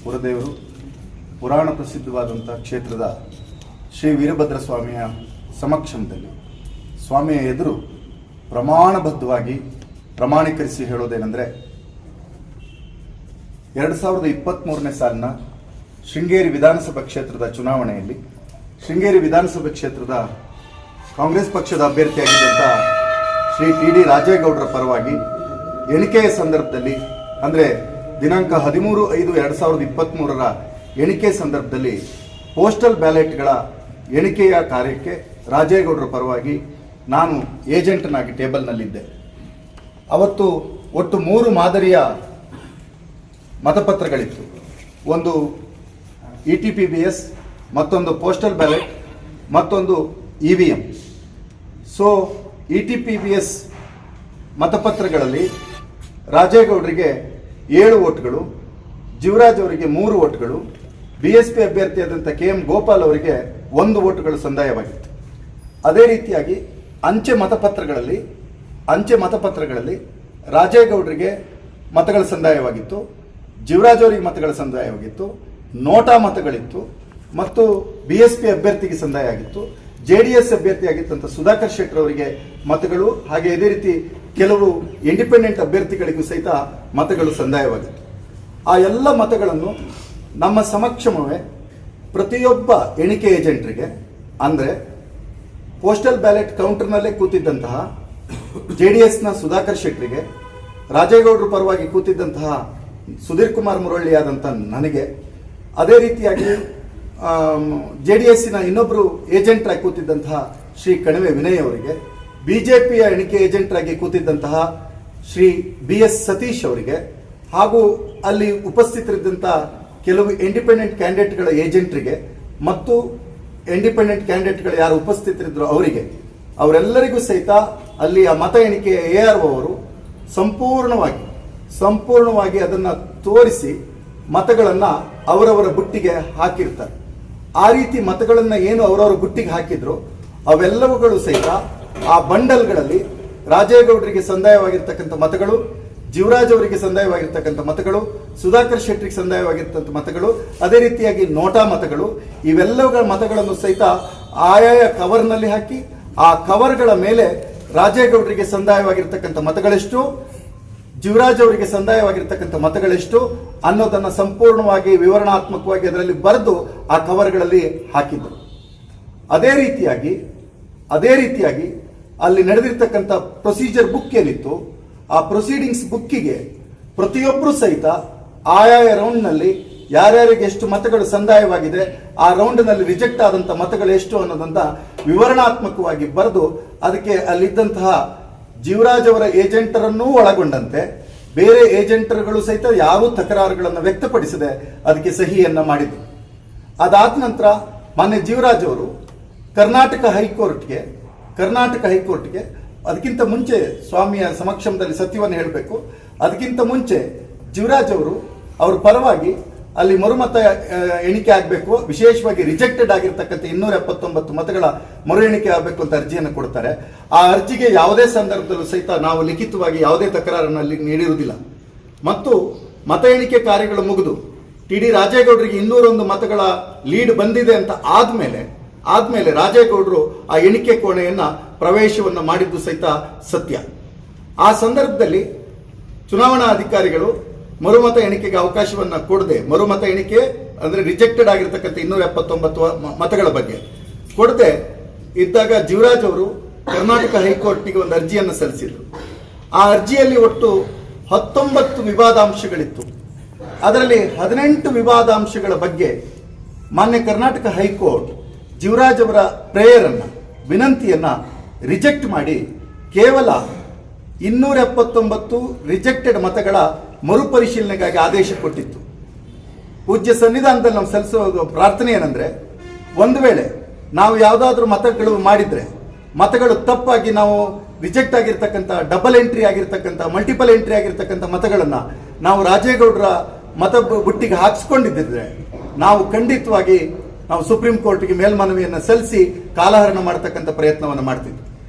ಪುರದೇವರು ಪುರಾಣ ಪ್ರಸಿದ್ಧವಾದಂಥ ಕ್ಷೇತ್ರದ ಶ್ರೀ ವೀರಭದ್ರ ಸ್ವಾಮಿಯ ಸಮಕ್ಷಮದಲ್ಲಿ ಸ್ವಾಮಿಯ ಎದುರು ಪ್ರಮಾಣಬದ್ಧವಾಗಿ ಪ್ರಮಾಣೀಕರಿಸಿ ಹೇಳೋದೇನೆಂದರೆ 2023ನೇ ಸಾಲಿನ ಶೃಂಗೇರಿ ವಿಧಾನಸಭಾ ಕ್ಷೇತ್ರದ ಚುನಾವಣೆಯಲ್ಲಿ ಶೃಂಗೇರಿ ವಿಧಾನಸಭಾ ಕ್ಷೇತ್ರದ ಕಾಂಗ್ರೆಸ್ ಪಕ್ಷದ ಅಭ್ಯರ್ಥಿಯಾಗಿದ್ದಂಥ ಶ್ರೀ ಟಿ.ಡಿ. ರಾಜೇಗೌಡರ ಪರವಾಗಿ ಎಣಿಕೆಯ ಸಂದರ್ಭದಲ್ಲಿ ಅಂದರೆ ದಿನಾಂಕ 13/5/2023ರ ಎಣಿಕೆ ಸಂದರ್ಭದಲ್ಲಿ ಪೋಸ್ಟಲ್ ಬ್ಯಾಲೆಟ್ಗಳ ಎಣಿಕೆಯ ಕಾರ್ಯಕ್ಕೆ ರಾಜೇಗೌಡರ ಪರವಾಗಿ ನಾನು ಏಜೆಂಟನಾಗಿ ಟೇಬಲ್ನಲ್ಲಿದ್ದೆ. ಅವತ್ತು ಒಟ್ಟು 3 ಮಾದರಿಯ ಮತಪತ್ರಗಳಿತ್ತು. ಒಂದು ETPBS, ಮತ್ತೊಂದು ಪೋಸ್ಟಲ್ ಬ್ಯಾಲೆಟ್, ಮತ್ತೊಂದು EVM. ಸೊ ETPBS ಮತಪತ್ರಗಳಲ್ಲಿ ರಾಜೇಗೌಡರಿಗೆ 7 ಓಟ್ಗಳು, ಜೀವರಾಜ್ ಅವರಿಗೆ 3 ಓಟ್ಗಳು, BSP ಅಭ್ಯರ್ಥಿಯಾದಂಥ KM ಗೋಪಾಲ್ ಅವರಿಗೆ 1 ಓಟ್ಗಳು ಸಂದಾಯವಾಗಿತ್ತು. ಅದೇ ರೀತಿಯಾಗಿ ಅಂಚೆ ಮತಪತ್ರಗಳಲ್ಲಿ ರಾಜೇಗೌಡರಿಗೆ ಮತಗಳ ಸಂದಾಯವಾಗಿತ್ತು, ಜೀವರಾಜ್ ಅವರಿಗೆ ಮತಗಳ ಸಂದಾಯವಾಗಿತ್ತು, ನೋಟಾ ಮತಗಳಿತ್ತು ಮತ್ತು BSP ಅಭ್ಯರ್ಥಿಗೆ ಸಂದಾಯ ಆಗಿತ್ತು. JDS ಅಭ್ಯರ್ಥಿಯಾಗಿದ್ದಂಥ ಸುಧಾಕರ್ ಶೆಟ್ಟರ್ ಅವರಿಗೆ ಮತಗಳು, ಹಾಗೆ ಇದೇ ರೀತಿ ಕೆಲವು ಇಂಡಿಪೆಂಡೆಂಟ್ ಅಭ್ಯರ್ಥಿಗಳಿಗೂ ಸಹಿತ ಮತಗಳು ಸಂದಾಯವಾಗಿತ್ತು. ಆ ಎಲ್ಲ ಮತಗಳನ್ನು ನಮ್ಮ ಸಮಕ್ಷಮವೇ ಪ್ರತಿಯೊಬ್ಬ ಎಣಿಕೆ ಏಜೆಂಟ್ರಿಗೆ, ಅಂದರೆ ಪೋಸ್ಟಲ್ ಬ್ಯಾಲೆಟ್ ಕೌಂಟರ್ನಲ್ಲೇ ಕೂತಿದ್ದಂತಹ JDSನ ಸುಧಾಕರ್ ಶೆಟ್ಟರಿಗೆ, ರಾಜೇಗೌಡರ ಪರವಾಗಿ ಕೂತಿದ್ದಂತಹ ಸುಧೀರ್ ಕುಮಾರ್ ಮುರಳಿಯಾದಂಥ ನನಗೆ, ಅದೇ ರೀತಿಯಾಗಿ JDSನ ಇನ್ನೊಬ್ಬರು ಏಜೆಂಟ್ರಾಗಿ ಕೂತಿದ್ದಂತಹ ಶ್ರೀ ಕಣಿವೆ ವಿನಯ್ ಅವರಿಗೆ, BJPಯ ಎಣಿಕೆ ಏಜೆಂಟ್ರಾಗಿ ಕೂತಿದ್ದಂತಹ ಶ್ರೀ BS ಸತೀಶ್ ಅವರಿಗೆ, ಹಾಗೂ ಅಲ್ಲಿ ಉಪಸ್ಥಿತರಿದ್ದಂಥ ಕೆಲವು ಇಂಡಿಪೆಂಡೆಂಟ್ ಕ್ಯಾಂಡಿಡೇಟ್ಗಳ ಏಜೆಂಟ್ರಿಗೆ ಮತ್ತು ಇಂಡಿಪೆಂಡೆಂಟ್ ಕ್ಯಾಂಡಿಡೇಟ್ಗಳು ಯಾರು ಉಪಸ್ಥಿತರಿದ್ದರು ಅವರೆಲ್ಲರಿಗೂ ಸಹಿತ ಅಲ್ಲಿ ಆ ಮತ ಎಣಿಕೆಯ ARO ಅವರು ಸಂಪೂರ್ಣವಾಗಿ ಅದನ್ನು ತೋರಿಸಿ ಮತಗಳನ್ನು ಅವರವರ ಬುಟ್ಟಿಗೆ ಹಾಕಿರ್ತಾರೆ. ಆ ರೀತಿ ಮತಗಳನ್ನು ಏನು ಅವರವರ ಬುಟ್ಟಿಗೆ ಹಾಕಿದ್ರು ಅವೆಲ್ಲವುಗಳು ಸಹಿತ ಆ ಬಂಡಲ್ಗಳಲ್ಲಿ ರಾಜೇಗೌಡರಿಗೆ ಸಂದಾಯವಾಗಿರ್ತಕ್ಕಂಥ ಮತಗಳು, ಜೀವರಾಜ್ ಅವರಿಗೆ ಸಂದಾಯವಾಗಿರ್ತಕ್ಕಂಥ ಮತಗಳು, ಸುಧಾಕರ್ ಶೆಟ್ಟರಿಗೆ ಸಂದಾಯವಾಗಿರ್ತಕ್ಕಂಥ ಮತಗಳು, ಅದೇ ರೀತಿಯಾಗಿ ನೋಟಾ ಮತಗಳು, ಇವೆಲ್ಲವುಗಳ ಮತಗಳನ್ನು ಸಹಿತ ಆಯಾಯ ಕವರ್ನಲ್ಲಿ ಹಾಕಿ ಆ ಕವರ್ಗಳ ಮೇಲೆ ರಾಜೇಗೌಡರಿಗೆ ಸಂದಾಯವಾಗಿರ್ತಕ್ಕಂಥ ಮತಗಳೆಷ್ಟು, ಜೀವರಾಜ್ ಅವರಿಗೆ ಸಂದಾಯವಾಗಿರ್ತಕ್ಕಂಥ ಮತಗಳೆಷ್ಟು ಅನ್ನೋದನ್ನು ಸಂಪೂರ್ಣವಾಗಿ ವಿವರಣಾತ್ಮಕವಾಗಿ ಅದರಲ್ಲಿ ಬರೆದು ಆ ಕವರ್ಗಳಲ್ಲಿ ಹಾಕಿದ್ದರು. ಅದೇ ರೀತಿಯಾಗಿ ಅಲ್ಲಿ ನಡೆದಿರ್ತಕ್ಕಂಥ ಪ್ರೊಸೀಜರ್ ಬುಕ್ ಏನಿತ್ತು, ಆ ಪ್ರೊಸೀಡಿಂಗ್ಸ್ ಬುಕ್ಕಿಗೆ ಪ್ರತಿಯೊಬ್ಬರು ಸಹಿತ ಆಯಾಯ ರೌಂಡ್ನಲ್ಲಿ ಯಾರ್ಯಾರಿಗೆ ಎಷ್ಟು ಮತಗಳು ಸಂದಾಯವಾಗಿದೆ, ಆ ರೌಂಡ್ನಲ್ಲಿ ರಿಜೆಕ್ಟ್ ಆದಂಥ ಮತಗಳು ಎಷ್ಟು ಅನ್ನೋದನ್ನ ವಿವರಣಾತ್ಮಕವಾಗಿ ಬರೆದು ಅದಕ್ಕೆ ಅಲ್ಲಿದ್ದಂತಹ ಜೀವರಾಜ್ ಅವರ ಏಜೆಂಟರನ್ನೂ ಒಳಗೊಂಡಂತೆ ಬೇರೆ ಏಜೆಂಟರ್ಗಳು ಸಹಿತ ಯಾವ ತಕರಾರುಗಳನ್ನು ವ್ಯಕ್ತಪಡಿಸದೆ ಅದಕ್ಕೆ ಸಹಿಯನ್ನ ಮಾಡಿದರು. ಅದಾದ ನಂತರ ಮಾನ್ಯ ಜೀವರಾಜ್ ಅವರು ಕರ್ನಾಟಕ ಹೈಕೋರ್ಟ್ಗೆ ಅದಕ್ಕಿಂತ ಮುಂಚೆ ಸ್ವಾಮಿಯ ಸಮಕ್ಷಮದಲ್ಲಿ ಸತ್ಯವನ್ನು ಹೇಳಬೇಕು. ಅದಕ್ಕಿಂತ ಮುಂಚೆ ಜೀವರಾಜ್ ಅವರು ಅವ್ರ ಪರವಾಗಿ ಅಲ್ಲಿ ಮರುಮತ ಎಣಿಕೆ ಆಗಬೇಕು, ವಿಶೇಷವಾಗಿ ರಿಜೆಕ್ಟೆಡ್ ಆಗಿರ್ತಕ್ಕಂಥ 279 ಮತಗಳ ಮರು ಎಣಿಕೆ ಆಗಬೇಕು ಅಂತ ಅರ್ಜಿಯನ್ನು ಕೊಡ್ತಾರೆ. ಆ ಅರ್ಜಿಗೆ ಯಾವುದೇ ಸಂದರ್ಭದಲ್ಲೂ ಸಹಿತ ನಾವು ಲಿಖಿತವಾಗಿ ಯಾವುದೇ ತಕರಾರನ್ನು ಅಲ್ಲಿ ನೀಡಿರುವುದಿಲ್ಲ. ಮತ್ತು ಮತ ಎಣಿಕೆ ಕಾರ್ಯಗಳು ಮುಗಿದು ಟಿ.ಡಿ. ರಾಜೇಗೌಡರಿಗೆ 201 ಮತಗಳ ಲೀಡ್ ಬಂದಿದೆ ಅಂತ ಆದ್ಮೇಲೆ ರಾಜೇಗೌಡರು ಆ ಎಣಿಕೆ ಕೋಣೆಯನ್ನ ಪ್ರವೇಶವನ್ನು ಮಾಡಿದ್ದು ಸಹಿತ ಸತ್ಯ. ಆ ಸಂದರ್ಭದಲ್ಲಿ ಚುನಾವಣಾ ಅಧಿಕಾರಿಗಳು ಮರುಮತ ಎಣಿಕೆಗೆ ಅವಕಾಶವನ್ನು ಕೊಡದೆ, ಮರುಮತ ಎಣಿಕೆ ಅಂದ್ರೆ ರಿಜೆಕ್ಟೆಡ್ ಆಗಿರ್ತಕ್ಕಂಥ 279 ಮತಗಳ ಬಗ್ಗೆ ಕೊಡದೆ ಇದ್ದಾಗ ಜೀವರಾಜ್ ಅವರು ಕರ್ನಾಟಕ ಹೈಕೋರ್ಟ್ಗೆ ಒಂದು ಅರ್ಜಿಯನ್ನು ಸಲ್ಲಿಸಿದರು. ಆ ಅರ್ಜಿಯಲ್ಲಿ ಒಟ್ಟು 19 ವಿವಾದಾಂಶಗಳಿತ್ತು. ಅದರಲ್ಲಿ 18 ವಿವಾದಾಂಶಗಳ ಬಗ್ಗೆ ಮಾನ್ಯ ಕರ್ನಾಟಕ ಹೈಕೋರ್ಟ್ ಜೀವರಾಜ್ ಅವರ ವಿನಂತಿಯನ್ನ ರಿಜೆಕ್ಟ್ ಮಾಡಿ ಕೇವಲ 279 ರಿಜೆಕ್ಟೆಡ್ ಮತಗಳ ಮರುಪರಿಶೀಲನೆಗಾಗಿ ಆದೇಶ ಕೊಟ್ಟಿತ್ತು. ಪೂಜ್ಯ ಸನ್ನಿಧಾನದಲ್ಲಿ ನಾವು ಸಲ್ಲಿಸುವ ಪ್ರಾರ್ಥನೆ ಏನಂದ್ರೆ, ಒಂದು ವೇಳೆ ನಾವು ಯಾವುದಾದ್ರೂ ಮತಗಳು ಮಾಡಿದ್ರೆ, ಮತಗಳು ತಪ್ಪಾಗಿ ನಾವು ರಿಜೆಕ್ಟ್ ಆಗಿರ್ತಕ್ಕಂಥ, ಡಬಲ್ ಎಂಟ್ರಿ ಆಗಿರ್ತಕ್ಕಂಥ, ಮಲ್ಟಿಪಲ್ ಎಂಟ್ರಿ ಆಗಿರ್ತಕ್ಕಂಥ ಮತಗಳನ್ನು ನಾವು ರಾಜೇಗೌಡರ ಮತ ಬುಟ್ಟಿಗೆ ಹಾಕಿಸ್ಕೊಂಡಿದ್ದರೆ ನಾವು ಖಂಡಿತವಾಗಿ ಸುಪ್ರೀಂ ಕೋರ್ಟ್ಗೆ ಮೇಲ್ಮನವಿಯನ್ನು ಸಲ್ಲಿಸಿ ಕಾಲಹರಣ ಮಾಡತಕ್ಕಂಥ ಪ್ರಯತ್ನವನ್ನು ಮಾಡ್ತಿದ್ವಿ.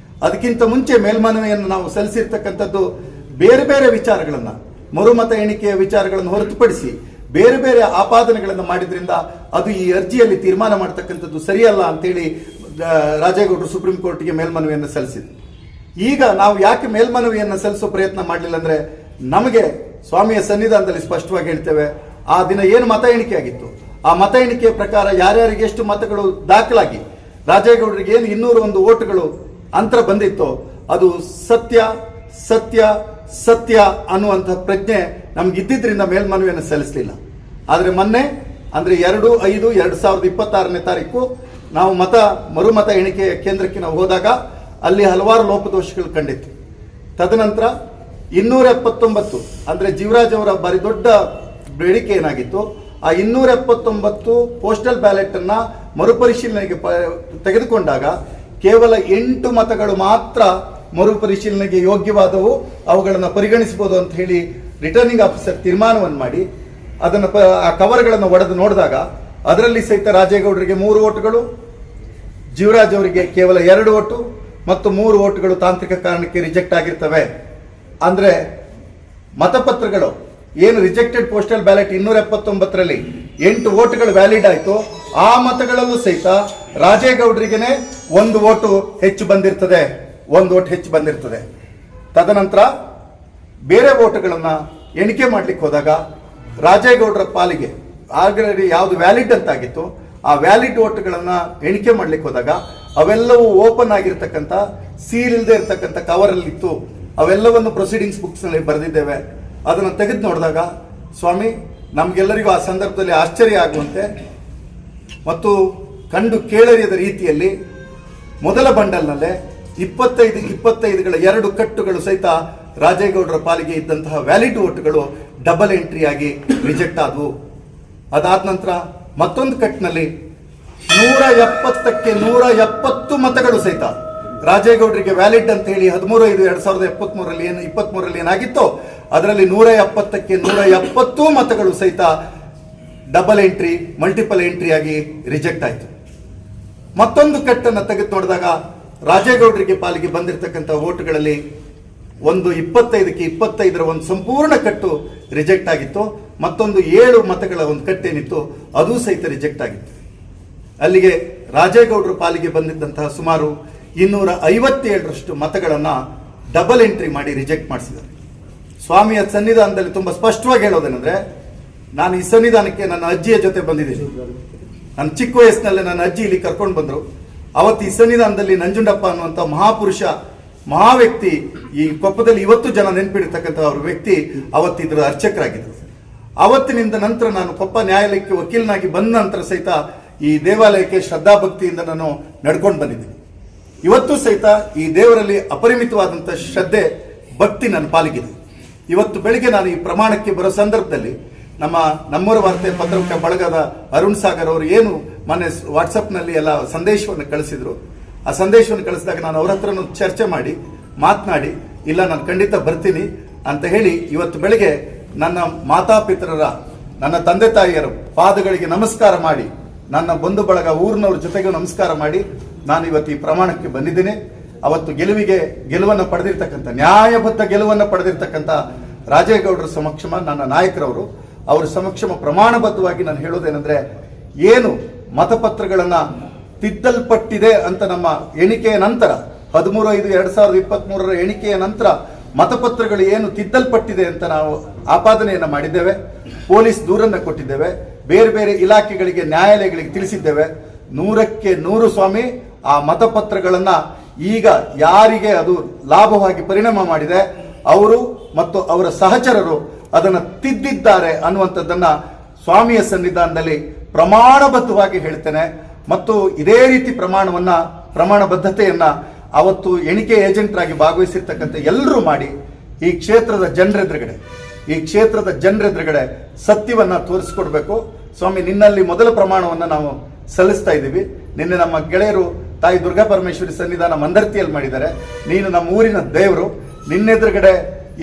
ಅದಕ್ಕಿಂತ ಮುಂಚೆ ಮೇಲ್ಮನವಿಯನ್ನು ನಾವು ಸಲ್ಲಿಸಿರ್ತಕ್ಕಂಥದ್ದು ಬೇರೆ ಬೇರೆ ವಿಚಾರಗಳನ್ನು, ಮರುಮತ ಎಣಿಕೆಯ ವಿಚಾರಗಳನ್ನು ಹೊರತುಪಡಿಸಿ ಬೇರೆ ಬೇರೆ ಆಪಾದನೆಗಳನ್ನು ಮಾಡಿದ್ರಿಂದ ಅದು ಈ ಅರ್ಜಿಯಲ್ಲಿ ತೀರ್ಮಾನ ಮಾಡ್ತಕ್ಕಂಥದ್ದು ಸರಿಯಲ್ಲ ಅಂತೇಳಿ ರಾಜೇಗೌಡರು ಸುಪ್ರೀಂ ಕೋರ್ಟ್ಗೆ ಮೇಲ್ಮನವಿಯನ್ನು ಸಲ್ಲಿಸಿದ್ರು. ಈಗ ನಾವು ಯಾಕೆ ಮೇಲ್ಮನವಿಯನ್ನು ಸಲ್ಲಿಸೋ ಪ್ರಯತ್ನ ಮಾಡಲಿಲ್ಲ ಅಂದ್ರೆ, ನಮಗೆ ಸ್ವಾಮಿಯ ಸನ್ನಿಧಾನದಲ್ಲಿ ಸ್ಪಷ್ಟವಾಗಿ ಹೇಳ್ತೇವೆ, ಆ ದಿನ ಏನು ಮತ ಎಣಿಕೆ ಆಗಿತ್ತು, ಆ ಮತ ಎಣಿಕೆಯ ಪ್ರಕಾರ ಯಾರ್ಯಾರಿಗೆ ಎಷ್ಟು ಮತಗಳು ದಾಖಲಾಗಿ ರಾಜೇಗೌಡರಿಗೆ ಏನು 201 ಓಟುಗಳು ಅಂತರ ಬಂದಿತ್ತೋ ಅದು ಸತ್ಯ ಸತ್ಯ ಸತ್ಯ ಅನ್ನುವಂಥ ಪ್ರಜ್ಞೆ ನಮ್ಗಿದ್ದಿದ್ರಿಂದ ಮೇಲ್ಮನವಿಯನ್ನು ಸಲ್ಲಿಸಲಿಲ್ಲ. ಆದರೆ ಮೊನ್ನೆ ಅಂದ್ರೆ 2/5/2026 ತಾರೀಕು ನಾವು ಮರುಮತ ಎಣಿಕೆ ಕೇಂದ್ರಕ್ಕೆ ನಾವು ಹೋದಾಗ ಅಲ್ಲಿ ಹಲವಾರು ಲೋಪದೋಷಗಳು ಕಂಡಿತ್ತು. ತದನಂತರ 279 ಅಂದ್ರೆ ಜೀವರಾಜ್ ಅವರ ಬಾರಿ ದೊಡ್ಡ ಬೇಡಿಕೆ ಏನಾಗಿತ್ತು, ಆ 279 ಪೋಸ್ಟಲ್ ಬ್ಯಾಲೆಟ್ ಅನ್ನ ಮರುಪರಿಶೀಲನೆಗೆ ತೆಗೆದುಕೊಂಡಾಗ ಕೇವಲ 8 ಮತಗಳು ಮಾತ್ರ ಮರುಪರಿಶೀಲನೆಗೆ ಯೋಗ್ಯವಾದವು, ಅವುಗಳನ್ನು ಪರಿಗಣಿಸಬಹುದು ಅಂತ ಹೇಳಿ ರಿಟರ್ನಿಂಗ್ ಆಫೀಸರ್ ತೀರ್ಮಾನವನ್ನು ಮಾಡಿ ಅದನ್ನು ಆ ಕವರ್ಗಳನ್ನು ಒಡೆದು ನೋಡಿದಾಗ ಅದರಲ್ಲಿ ಸಹಿತ ರಾಜೇಗೌಡರಿಗೆ 3 ಓಟುಗಳು, ಜೀವರಾಜ್ ಅವರಿಗೆ ಕೇವಲ 2 ಓಟು ಮತ್ತು 3 ಓಟುಗಳು ತಾಂತ್ರಿಕ ಕಾರಣಕ್ಕೆ ರಿಜೆಕ್ಟ್ ಆಗಿರ್ತವೆ. ಅಂದ್ರೆ ಮತಪತ್ರಗಳು ಏನು ರಿಜೆಕ್ಟೆಡ್ ಪೋಸ್ಟಲ್ ಬ್ಯಾಲೆಟ್ 279ರಲ್ಲಿ 8 ಓಟುಗಳು ವ್ಯಾಲಿಡ್ ಆಯಿತು, ಆ ಮತಗಳಲ್ಲೂ ಸಹಿತ ರಾಜೇಗೌಡರಿಗೆನೆ 1 ಓಟು ಹೆಚ್ಚು ಬಂದಿರ್ತದೆ, 1 ಓಟು ಹೆಚ್ಚು ಬಂದಿರ್ತದೆ. ತದನಂತರ ಬೇರೆ ಓಟುಗಳನ್ನ ಎಣಿಕೆ ಮಾಡ್ಲಿಕ್ಕೆ ಹೋದಾಗ ರಾಜೇಗೌಡರ ಪಾಲಿಗೆ ಆಲ್ರೆಡಿ ಯಾವುದು ವ್ಯಾಲಿಡ್ ಅಂತಾಗಿತ್ತು ಆ ವ್ಯಾಲಿಡ್ ಓಟುಗಳನ್ನ ಎಣಿಕೆ ಮಾಡ್ಲಿಕ್ಕೆ ಹೋದಾಗ ಅವೆಲ್ಲವೂ ಓಪನ್ ಆಗಿರ್ತಕ್ಕಂಥ ಸೀಲ್ ಇಲ್ಲದೆ ಇರತಕ್ಕಂಥ ಕವರ್ ಅಲ್ಲಿ ಇತ್ತು. ಅವೆಲ್ಲವನ್ನು ಪ್ರೊಸೀಡಿಂಗ್ಸ್ ಬುಕ್ಸ್ ನಲ್ಲಿ ಬರೆದಿದ್ದೇವೆ. ಅದನ್ನು ತೆಗೆದು ನೋಡಿದಾಗ ಸ್ವಾಮಿ ನಮ್ಗೆಲ್ಲರಿಗೂ ಆ ಸಂದರ್ಭದಲ್ಲಿ ಆಶ್ಚರ್ಯ ಆಗುವಂತೆ ಮತ್ತು ಕಂಡು ಕೇಳರಿಯದ ರೀತಿಯಲ್ಲಿ ಮೊದಲ ಬಂಡಲ್ನಲ್ಲೇ 25ಗಳ 2 ಕಟ್ಟುಗಳು ಸಹಿತ ರಾಜೇಗೌಡರ ಪಾಲಿಗೆ ಇದ್ದಂತಹ ವ್ಯಾಲಿಡ್ ಓಟುಗಳು ಡಬಲ್ ಎಂಟ್ರಿ ಆಗಿ ರಿಜೆಕ್ಟ್ ಆದವು. ಅದಾದ ನಂತರ ಮತ್ತೊಂದು ಕಟ್ನಲ್ಲಿ 170ಕ್ಕೆ 170 ಮತಗಳು ಸಹಿತ ರಾಜೇಗೌಡರಿಗೆ ವ್ಯಾಲಿಡ್ ಅಂತ ಹೇಳಿ 13/5/2023ರಲ್ಲಿ ಏನಾಗಿತ್ತೋ ಅದರಲ್ಲಿ 170ಕ್ಕೆ 170 ಮತಗಳು ಸಹಿತ ಡಬಲ್ ಎಂಟ್ರಿ ಮಲ್ಟಿಪಲ್ ಎಂಟ್ರಿ ಆಗಿ ರಿಜೆಕ್ಟ್ ಆಯಿತು. ಮತ್ತೊಂದು ಕಟ್ಟನ್ನು ತೆಗೆದು ನೋಡಿದಾಗ ರಾಜೇಗೌಡರಿಗೆ ಪಾಲಿಗೆ ಬಂದಿರತಕ್ಕಂಥ ಓಟುಗಳಲ್ಲಿ ಒಂದು 25ಕ್ಕೆ 25ರ ಒಂದು ಸಂಪೂರ್ಣ ಕಟ್ಟು ರಿಜೆಕ್ಟ್ ಆಗಿತ್ತು, ಮತ್ತೊಂದು 7 ಮತಗಳ ಒಂದು ಕಟ್ಟೇನಿತ್ತು ಅದು ಸಹಿತ ರಿಜೆಕ್ಟ್ ಆಗಿತ್ತು. ಅಲ್ಲಿಗೆ ರಾಜೇಗೌಡರ ಪಾಲಿಗೆ ಬಂದಿದ್ದಂತಹ ಸುಮಾರು 257ರಷ್ಟು ಮತಗಳನ್ನ ಡಬಲ್ ಎಂಟ್ರಿ ಮಾಡಿ ರಿಜೆಕ್ಟ್ ಮಾಡಿಸಿದ್ದಾರೆ. ಸ್ವಾಮಿಯ ಸನ್ನಿಧಾನದಲ್ಲಿ ತುಂಬಾ ಸ್ಪಷ್ಟವಾಗಿ ಹೇಳೋದೇನೆಂದ್ರೆ, ನಾನು ಈ ಸನ್ನಿಧಾನಕ್ಕೆ ನನ್ನ ಅಜ್ಜಿಯ ಜೊತೆ ಬಂದಿದ್ದೀನಿ. ನನ್ನ ಚಿಕ್ಕ ವಯಸ್ಸಿನಲ್ಲೇ ನನ್ನ ಅಜ್ಜಿ ಇಲ್ಲಿ ಕರ್ಕೊಂಡು ಬಂದರು. ಅವತ್ತು ಈ ಸನ್ನಿಧಾನದಲ್ಲಿ ನಂಜುಂಡಪ್ಪ ಅನ್ನುವಂಥ ಮಹಾಪುರುಷ ಮಹಾ ವ್ಯಕ್ತಿ, ಈ ಕೊಪ್ಪದಲ್ಲಿ ಇವತ್ತು ಜನ ನೆನಪಿಡಿರ್ತಕ್ಕಂಥ ಅವ್ರ ವ್ಯಕ್ತಿ ಅವತ್ತಿದ್ರ ಅರ್ಚಕರಾಗಿದ್ದರು. ಅವತ್ತಿನಿಂದ ನಂತರ ನಾನು ಕೊಪ್ಪ ನ್ಯಾಯಾಲಯಕ್ಕೆ ವಕೀಲನಾಗಿ ಬಂದ ನಂತರ ಸಹಿತ ಈ ದೇವಾಲಯಕ್ಕೆ ಶ್ರದ್ಧಾಭಕ್ತಿಯಿಂದ ನಾನು ನಡ್ಕೊಂಡು ಬಂದಿದ್ದೀನಿ. ಇವತ್ತು ಸಹಿತ ಈ ದೇವರಲ್ಲಿ ಅಪರಿಮಿತವಾದಂಥ ಶ್ರದ್ಧೆ ಭಕ್ತಿ ನನ್ನ ಪಾಲಿಗಿದೆ. ಇವತ್ತು ಬೆಳಿಗ್ಗೆ ನಾನು ಈ ಪ್ರಮಾಣಕ್ಕೆ ಬರೋ ಸಂದರ್ಭದಲ್ಲಿ ನಮ್ಮೂರ ವಾರ್ತೆ ಪತ್ರಿಕೆ ಬಳಗದ ಅರುಣ್ ಸಾಗರ್ ಅವರು ಏನು ಮೊನ್ನೆ ವಾಟ್ಸಪ್ನಲ್ಲಿ ಎಲ್ಲ ಸಂದೇಶವನ್ನು ಕಳಿಸಿದ್ರು, ಆ ಸಂದೇಶವನ್ನು ಕಳಿಸಿದಾಗ ನಾನು ಅವ್ರ ಹತ್ರನೂ ಚರ್ಚೆ ಮಾಡಿ ಮಾತನಾಡಿ ಇಲ್ಲ ನಾನು ಖಂಡಿತ ಬರ್ತೀನಿ ಅಂತ ಹೇಳಿ ಇವತ್ತು ಬೆಳಿಗ್ಗೆ ನನ್ನ ಮಾತಾಪಿತರರ ನನ್ನ ತಂದೆ ತಾಯಿಯರ ಪಾದಗಳಿಗೆ ನಮಸ್ಕಾರ ಮಾಡಿ, ನನ್ನ ಬಂಧು ಬಳಗ ಊರಿನವ್ರ ಜೊತೆಗೂ ನಮಸ್ಕಾರ ಮಾಡಿ ನಾನು ಇವತ್ತು ಈ ಪ್ರಮಾಣಕ್ಕೆ ಬಂದಿದ್ದೇನೆ. ಅವತ್ತು ಗೆಲುವನ್ನು ಪಡೆದಿರ್ತಕ್ಕಂಥ ನ್ಯಾಯಬದ್ಧ ಗೆಲುವನ್ನು ಪಡೆದಿರ್ತಕ್ಕಂಥ ರಾಜೇಗೌಡರ ಸಮಕ್ಷಮ ನನ್ನ ನಾಯಕರವರು ಅವರ ಸಮಕ್ಷಮ ಪ್ರಮಾಣಬದ್ಧವಾಗಿ ನಾನು ಹೇಳೋದೇನೆಂದ್ರೆ, ಏನು ಮತಪತ್ರಗಳನ್ನ ತಿದ್ದಲ್ಪಟ್ಟಿದೆ ಅಂತ ನಮ್ಮ ಎಣಿಕೆಯ ನಂತರ 13/5/2023 ಎಣಿಕೆಯ ನಂತರ ಮತಪತ್ರಗಳು ಏನು ತಿದ್ದಲ್ಪಟ್ಟಿದೆ ಅಂತ ನಾವು ಆಪಾದನೆಯನ್ನ ಮಾಡಿದ್ದೇವೆ. ಪೊಲೀಸ್ ದೂರನ್ನ ಕೊಟ್ಟಿದ್ದೇವೆ, ಬೇರೆ ಬೇರೆ ಇಲಾಖೆಗಳಿಗೆ ನ್ಯಾಯಾಲಯಗಳಿಗೆ ತಿಳಿಸಿದ್ದೇವೆ. 100ಕ್ಕೆ 100 ಸ್ವಾಮಿ ಆ ಮತಪತ್ರಗಳನ್ನ ಈಗ ಯಾರಿಗೆ ಅದು ಲಾಭವಾಗಿ ಪರಿಣಾಮ ಮಾಡಿದೆ ಅವರು ಮತ್ತು ಅವರ ಸಹಚರರು ಅದನ್ನು ತಿದ್ದಿದ್ದಾರೆ ಅನ್ನುವಂಥದ್ದನ್ನ ಸ್ವಾಮಿಯ ಸನ್ನಿಧಾನದಲ್ಲಿ ಪ್ರಮಾಣಬದ್ಧವಾಗಿ ಹೇಳ್ತೇನೆ. ಮತ್ತು ಇದೇ ರೀತಿ ಪ್ರಮಾಣಬದ್ಧತೆಯನ್ನ ಅವತ್ತು ಎಣಿಕೆ ಏಜೆಂಟರಾಗಿ ಭಾಗವಹಿಸಿರ್ತಕ್ಕಂಥ ಎಲ್ಲರೂ ಮಾಡಿ ಈ ಕ್ಷೇತ್ರದ ಜನರೆದುರುಗಡೆ ಸತ್ಯವನ್ನ ತೋರಿಸ್ಕೊಡ್ಬೇಕು. ಸ್ವಾಮಿ ನಿನ್ನಲ್ಲಿ ಮೊದಲ ಪ್ರಮಾಣವನ್ನ ನಾವು ಸಲ್ಲಿಸ್ತಾ ಇದ್ದೀವಿ. ನಿನ್ನೆ ನಮ್ಮ ಗೆಳೆಯರು ತಾಯಿ ದುರ್ಗಾ ಪರಮೇಶ್ವರಿ ಸನ್ನಿಧಾನ ಮಂದರ್ತಿಯಲ್ಲಿ ಮಾಡಿದ್ದಾರೆ. ನೀನು ನಮ್ಮ ಊರಿನ ದೇವರು, ನಿನ್ನೆದುರುಗಡೆ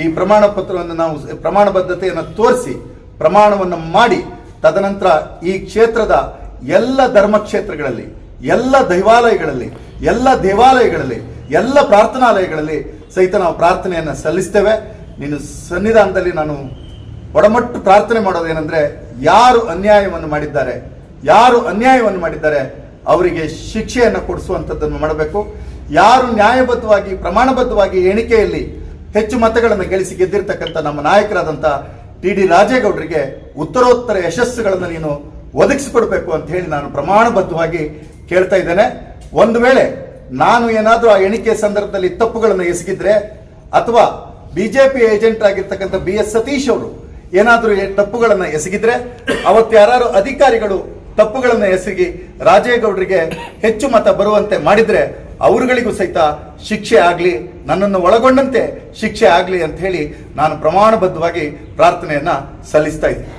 ಈ ಪ್ರಮಾಣ ಪತ್ರವನ್ನು ನಾವು ಪ್ರಮಾಣಬದ್ಧತೆಯನ್ನು ತೋರಿಸಿ ಪ್ರಮಾಣವನ್ನು ಮಾಡಿ ತದನಂತರ ಈ ಕ್ಷೇತ್ರದ ಎಲ್ಲ ಧರ್ಮಕ್ಷೇತ್ರಗಳಲ್ಲಿ, ಎಲ್ಲ ದೇವಾಲಯಗಳಲ್ಲಿ, ಎಲ್ಲ ಪ್ರಾರ್ಥನಾಲಯಗಳಲ್ಲಿ ಸಹಿತ ನಾವು ಪ್ರಾರ್ಥನೆಯನ್ನು ಸಲ್ಲಿಸ್ತೇವೆ. ನೀನು ಸನ್ನಿಧಾನದಲ್ಲಿ ನಾನು ಒಡಮಟ್ಟು ಪ್ರಾರ್ಥನೆ ಮಾಡೋದೇನೆಂದ್ರೆ, ಯಾರು ಅನ್ಯಾಯವನ್ನು ಮಾಡಿದ್ದಾರೆ ಅವರಿಗೆ ಶಿಕ್ಷೆಯನ್ನು ಕೊಡಿಸುವಂಥದ್ದನ್ನು ಮಾಡಬೇಕು. ಯಾರು ನ್ಯಾಯಬದ್ಧವಾಗಿ ಪ್ರಮಾಣಬದ್ಧವಾಗಿ ಎಣಿಕೆಯಲ್ಲಿ ಹೆಚ್ಚು ಮತಗಳನ್ನು ಗಳಿಸಿ ಗೆದ್ದಿರ್ತಕ್ಕಂಥ ನಮ್ಮ ನಾಯಕರಾದಂಥ ಟಿ.ಡಿ. ರಾಜೇಗೌಡರಿಗೆ ಉತ್ತರೋತ್ತರ ಯಶಸ್ಸುಗಳನ್ನು ನೀನು ಒದಗಿಸಿಕೊಡ್ಬೇಕು ಅಂತ ಹೇಳಿ ನಾನು ಪ್ರಮಾಣಬದ್ಧವಾಗಿ ಕೇಳ್ತಾ ಇದ್ದೇನೆ. ಒಂದು ವೇಳೆ ನಾನು ಏನಾದರೂ ಆ ಎಣಿಕೆ ಸಂದರ್ಭದಲ್ಲಿ ತಪ್ಪುಗಳನ್ನು ಎಸಗಿದ್ರೆ, ಅಥವಾ ಬಿಜೆಪಿ ಏಜೆಂಟ್ ಆಗಿರ್ತಕ್ಕಂಥ BS ಸತೀಶ್ ಅವರು ಏನಾದರೂ ತಪ್ಪುಗಳನ್ನು ಎಸಗಿದ್ರೆ, ಅವತ್ತು ಯಾರು ಅಧಿಕಾರಿಗಳು ತಪ್ಪುಗಳನ್ನು ಎಸಗಿ ರಾಜೇಗೌಡರಿಗೆ ಹೆಚ್ಚು ಮತ ಬರುವಂತೆ ಮಾಡಿದ್ರೆ ಅವರುಗಳಿಗೂ ಸಹಿತ ಶಿಕ್ಷೆ ಆಗಲಿ, ನನ್ನನ್ನು ಒಳಗೊಂಡಂತೆ ಶಿಕ್ಷೆ ಆಗಲಿ ಅಂತ ಹೇಳಿ ನಾನು ಪ್ರಮಾಣಬದ್ಧವಾಗಿ ಪ್ರಾರ್ಥನೆಯನ್ನ ಸಲ್ಲಿಸ್ತಾ ಇದ್ದೀನಿ.